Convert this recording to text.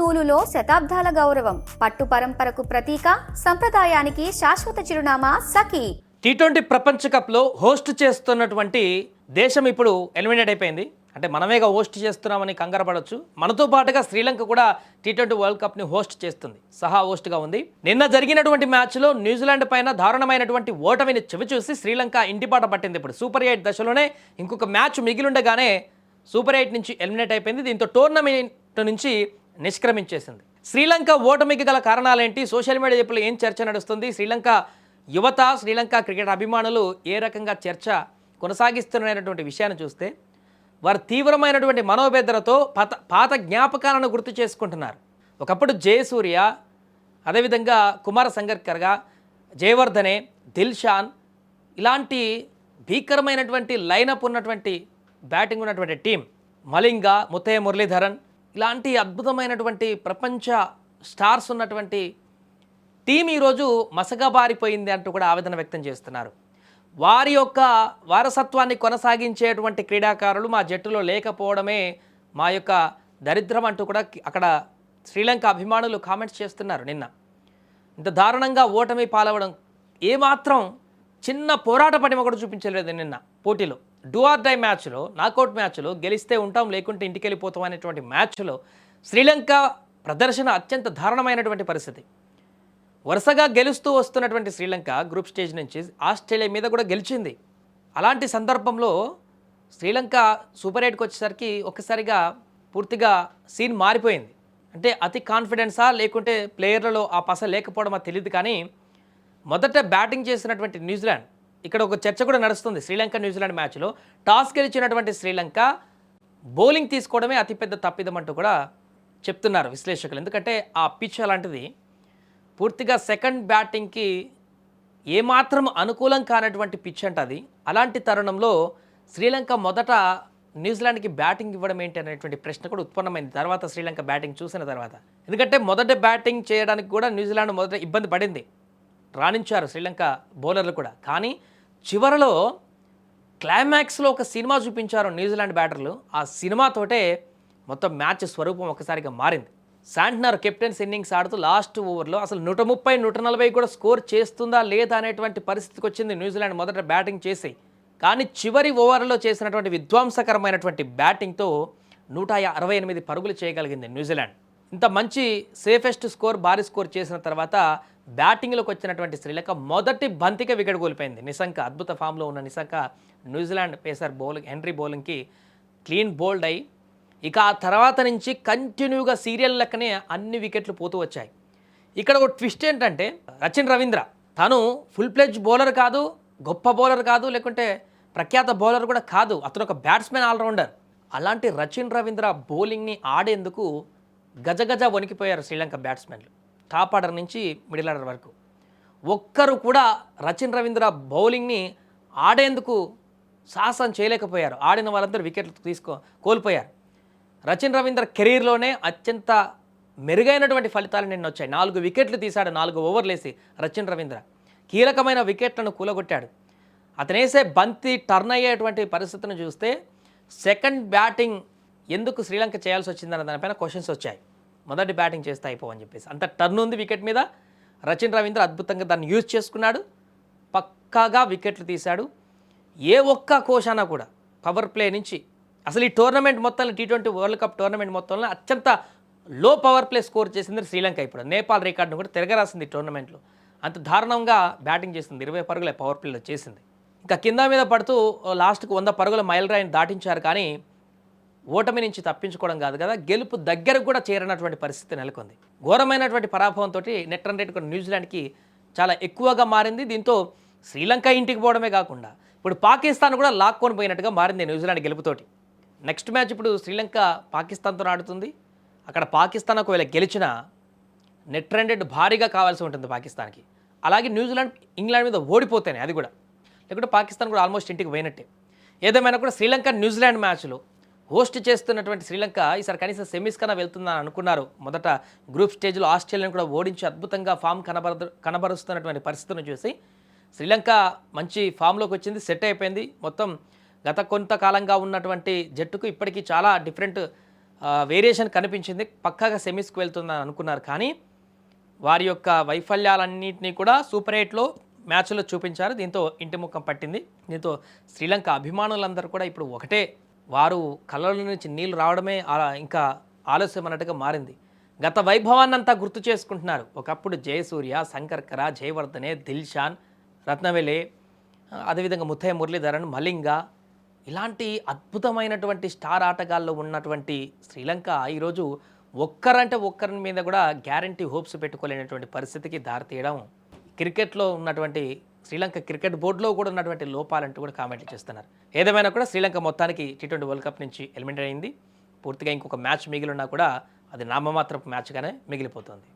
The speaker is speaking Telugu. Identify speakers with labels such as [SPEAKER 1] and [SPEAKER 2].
[SPEAKER 1] నూలులో శతాబ్దాల గౌరవం, పట్టు పరంపరకు ప్రతీక, సంప్రదాయానికి శాశ్వత చిరునామా సఖీ.
[SPEAKER 2] టీ20 ప్రపంచ కప్లో హోస్ట్ చేస్తున్నటువంటి దేశం ఇప్పుడు ఎలిమినేట్ అయిపోయింది. అంటే మనమేగా హోస్ట్ చేస్తున్నామని కంగారపడవచ్చు. మనతో పాటుగా శ్రీలంక కూడా టీ20 వరల్డ్ కప్ని హోస్ట్ చేస్తుంది, సహా హోస్ట్గా ఉంది. నిన్న జరిగినటువంటి మ్యాచ్లో న్యూజిలాండ్ పైన దారుణమైనటువంటి ఓటమిని చవిచూసి శ్రీలంక ఇంటిపాట పట్టింది. ఇప్పుడు సూపర్ 8 దశలోనే ఇంకొక మ్యాచ్ మిగిలిండగానే సూపర్ 8 నుంచి ఎలిమినేట్ అయిపోయింది. దీంతో టోర్నమెంట్ నుంచి నిష్క్రమించేసింది. శ్రీలంక ఓటమికి గల కారణాలేంటి, సోషల్ మీడియా చెప్పులు ఏం చర్చ నడుస్తుంది, శ్రీలంక యువత, శ్రీలంక క్రికెట్ అభిమానులు ఏ రకంగా చర్చ కొనసాగిస్తున్నటువంటి విషయాన్ని చూస్తే వారు తీవ్రమైనటువంటి మనోవేదనతో పాత జ్ఞాపకాలను గుర్తు చేసుకుంటున్నారు. ఒకప్పుడు జయసూర్య, అదేవిధంగా కుమార సంగర్కర్గా జయవర్ధనే, దిల్షాన్ ఇలాంటి భీకరమైనటువంటి లైనప్ ఉన్నటువంటి బ్యాటింగ్ ఉన్నటువంటి టీం, మలింగ, ముత్తయ్య మురళీధరన్ ఇలాంటి అద్భుతమైనటువంటి ప్రపంచ స్టార్స్ ఉన్నటువంటి టీం ఈరోజు మసగబారిపోయింది అంటూ కూడా ఆవేదన వ్యక్తం చేస్తున్నారు. వారి యొక్క వారసత్వాన్ని కొనసాగించేటువంటి క్రీడాకారులు మా జట్టులో లేకపోవడమే మా యొక్క దరిద్రం అంటూ కూడా అక్కడ శ్రీలంక అభిమానులు కామెంట్స్ చేస్తున్నారు. నిన్న ఇంత దారుణంగా ఓటమి పాలవడం, ఏమాత్రం చిన్న పోరాట పటిమ కూడా చూపించలేదు నిన్న పోటీలో. డూ ఆర్ డై మ్యాచ్లో, నాకౌట్ మ్యాచ్లో గెలిస్తే ఉంటాం లేకుంటే ఇంటికి వెళ్ళిపోతాం అనేటువంటి మ్యాచ్లో శ్రీలంక ప్రదర్శన అత్యంత దారుణమైనటువంటి పరిస్థితి. వరుసగా గెలుస్తూ వస్తున్నటువంటి శ్రీలంక గ్రూప్ స్టేజ్ నుంచి ఆస్ట్రేలియా మీద కూడా గెలిచింది. అలాంటి సందర్భంలో శ్రీలంక సూపర్ 8కి వచ్చేసరికి ఒక్కసారిగా పూర్తిగా సీన్ మారిపోయింది. అంటే అతి కాన్ఫిడెన్సా లేకుంటే ప్లేయర్లలో ఆ పస లేకపోవడమో తెలియదు. కానీ మొదట బ్యాటింగ్ చేసినటువంటి న్యూజిలాండ్, ఇక్కడ ఒక చర్చ కూడా నడుస్తుంది. శ్రీలంక న్యూజిలాండ్ మ్యాచ్లో టాస్ గెలిచినటువంటి శ్రీలంక బౌలింగ్ తీసుకోవడమే అతిపెద్ద తప్పిదం అంటూ కూడా చెప్తున్నారు విశ్లేషకులు. ఎందుకంటే ఆ పిచ్ అలాంటిది, పూర్తిగా సెకండ్ బ్యాటింగ్కి ఏమాత్రం అనుకూలం కానటువంటి పిచ్ అంట అది. అలాంటి తరుణంలో శ్రీలంక మొదట న్యూజిలాండ్కి బ్యాటింగ్ ఇవ్వడం ఏంటి అనేటువంటి ప్రశ్న కూడా ఉత్పన్నమైంది తర్వాత శ్రీలంక బ్యాటింగ్ చూసిన తర్వాత. ఎందుకంటే మొదట బ్యాటింగ్ చేయడానికి కూడా న్యూజిలాండ్ మొదట ఇబ్బంది పడింది, రాణించారు శ్రీలంక బౌలర్లు కూడా. కానీ చివరలో క్లైమాక్స్లో ఒక సినిమా చూపించారు న్యూజిలాండ్ బ్యాటర్లు. ఆ సినిమాతోటే మొత్తం మ్యాచ్ స్వరూపం ఒకసారిగా మారింది. శాంట్నర్ కెప్టెన్స్ ఇన్నింగ్స్ ఆడుతూ లాస్ట్ ఓవర్లో అసలు 130, 140 కూడా స్కోర్ చేస్తుందా లేదా అనేటువంటి పరిస్థితికి వచ్చింది న్యూజిలాండ్ మొదట బ్యాటింగ్ చేసి. కానీ చివరి ఓవర్లో చేసినటువంటి విధ్వంసకరమైనటువంటి బ్యాటింగ్తో 168 పరుగులు చేయగలిగింది న్యూజిలాండ్. ఇంత మంచి సేఫెస్ట్ స్కోర్, భారీ స్కోర్ చేసిన తర్వాత బ్యాటింగ్లోకి వచ్చినటువంటి శ్రీలంక మొదటి బంతికే వికెట్ కోల్పోయింది. నిశంక అద్భుత ఫామ్లో ఉన్న నిశంక న్యూజిలాండ్ పేసర్ హెన్రీ బౌలింగ్కి క్లీన్ బౌల్డ్ అయి ఇక ఆ తర్వాత నుంచి కంటిన్యూగా సీరియల్ లెక్కనే అన్ని వికెట్లు పోతూ వచ్చాయి. ఇక్కడ ఒక ట్విస్ట్ ఏంటంటే రచిన్ రవీంద్ర తను ఫుల్ ప్లెడ్జ్ బౌలర్ కాదు, గొప్ప బౌలర్ కాదు, లేకుంటే ప్రఖ్యాత బౌలర్ కూడా కాదు, అతను ఒక బ్యాట్స్మెన్ ఆల్రౌండర్. అలాంటి రచిన్ రవీంద్ర బౌలింగ్ని ఆడేందుకు గజగజ వణికిపోయారు శ్రీలంక బ్యాట్స్మెన్లు. టాప్ ఆర్డర్ నుంచి మిడిల్ ఆర్డర్ వరకు ఒక్కరు కూడా రచిన్ రవీంద్ర బౌలింగ్ని ఆడేందుకు సాహసం చేయలేకపోయారు. ఆడిన వాళ్ళందరూ వికెట్లు కోల్పోయారు. రచిన్ రవీంద్ర కెరీర్లోనే అత్యంత మెరుగైనటువంటి ఫలితాలు నిన్న వచ్చాయి. 4 వికెట్లు తీశాడు 4 ఓవర్లు వేసి రచిన్ రవీంద్ర. కీలకమైన వికెట్లను కూలగొట్టాడు. అతనేసే బంతి టర్న్ అయ్యేటువంటి పరిస్థితిని చూస్తే సెకండ్ బ్యాటింగ్ ఎందుకు శ్రీలంక చేయాల్సి వచ్చిందన్న దానిపైన క్వశ్చన్స్ వచ్చాయి. మొదటి బ్యాటింగ్ చేస్తే అయిపోవని చెప్పేసి అంత టర్న్ ఉంది వికెట్ మీద. రచిన్ రవీంద్ర అద్భుతంగా దాన్ని యూజ్ చేసుకున్నాడు, పక్కాగా వికెట్లు తీశాడు. ఏ ఒక్క కోశానా కూడా పవర్ ప్లే నుంచి అసలు ఈ టోర్నమెంట్ మొత్తంలో టీ20 వరల్డ్ కప్ టోర్నమెంట్ మొత్తంలో అత్యంత లో పవర్ ప్లే స్కోర్ చేసింది శ్రీలంక. ఇప్పుడు నేపాల్ రికార్డును కూడా తిరగరాసింది టోర్నమెంట్లో. అంత దారుణంగా బ్యాటింగ్ చేసింది, 20 పరుగులే పవర్ ప్లేలో చేసింది. ఇంకా కింద మీద పడుతూ లాస్ట్కు 100 పరుగుల మైల్ రాయిని దాటించారు. కానీ ఓటమి నుంచి తప్పించుకోవడం కాదు కదా, గెలుపు దగ్గరకు కూడా చేరినటువంటి పరిస్థితి నెలకొంది. ఘోరమైనటువంటి పరాభవంతో నెట్ రన్ రేట్ కూడా న్యూజిలాండ్కి చాలా ఎక్కువగా మారింది. దీంతో శ్రీలంక ఇంటికి పోవడమే కాకుండా ఇప్పుడు పాకిస్తాన్ కూడా లాక్కొని పోయినట్టుగా మారింది న్యూజిలాండ్ గెలుపుతోటి. నెక్స్ట్ మ్యాచ్ ఇప్పుడు శ్రీలంక పాకిస్తాన్తో ఆడుతుంది. అక్కడ పాకిస్తాన్ ఒకవేళ గెలిచినా నెట్ రన్ రేట్ భారీగా కావాల్సి ఉంటుంది పాకిస్తాన్కి. అలాగే న్యూజిలాండ్ ఇంగ్లాండ్ మీద ఓడిపోతేనే అది కూడా, లేకుంటే పాకిస్తాన్ కూడా ఆల్మోస్ట్ ఇంటికి పోయినట్టే. ఏదేమైనా కూడా శ్రీలంక న్యూజిలాండ్ మ్యాచ్లో హోస్ట్ చేస్తున్నటువంటి శ్రీలంక ఈసారి కనీసం సెమీస్ కన్నా వెళ్తుందని అనుకున్నారు. మొదట గ్రూప్ స్టేజ్లో ఆస్ట్రేలియాను కూడా ఓడించి అద్భుతంగా ఫామ్ కనబరుస్తున్నటువంటి పరిస్థితిని చూసి శ్రీలంక మంచి ఫామ్లోకి వచ్చింది, సెట్ అయిపోయింది. మొత్తం గత కొంతకాలంగా ఉన్నటువంటి జట్టుకు ఇప్పటికీ చాలా డిఫరెంట్ వేరియేషన్ కనిపించింది, పక్కాగా సెమీస్కి వెళ్తుందని అనుకున్నారు. కానీ వారి యొక్క వైఫల్యాలన్నింటినీ కూడా సూపర్ 8లో మ్యాచ్లో చూపించారు. దీంతో ఇంటి ముఖం పట్టింది. దీంతో శ్రీలంక అభిమానులందరూ కూడా ఇప్పుడు ఒకటే, వారు కళ్ళ నుంచి నీళ్లు రావడమే ఇంకా ఆలస్యం అన్నట్టుగా మారింది. గత వైభవాన్నంతా గుర్తు చేసుకుంటున్నారు. ఒకప్పుడు జయసూర్య, శంకర్కర, జయవర్ధనే, దిల్షాన్, రత్నవేలే, అదేవిధంగా ముత్తయ్య మురళీధరన్, మలింగ, ఇలాంటి అద్భుతమైనటువంటి స్టార్ ఆటగాళ్ళు ఉన్నటువంటి శ్రీలంక ఈరోజు ఒక్కరంటే ఒక్కరి మీద కూడా గ్యారంటీ హోప్స్ పెట్టుకోలేనటువంటి పరిస్థితికి దారితీయడం క్రికెట్లో ఉన్నటువంటి శ్రీలంక క్రికెట్ బోర్డులో కూడా ఉన్నటువంటి లోపాలంటూ కూడా కామెంట్లు చేస్తున్నారు. ఏదేమైనా కూడా శ్రీలంక మొత్తానికి T20 వరల్డ్ కప్ నుంచి ఎలిమినేట్ అయింది. పూర్తిగా ఇంకొక మ్యాచ్ మిగిలినా కూడా అది నామమాత్రపు మ్యాచ్గానే మిగిలిపోతుంది.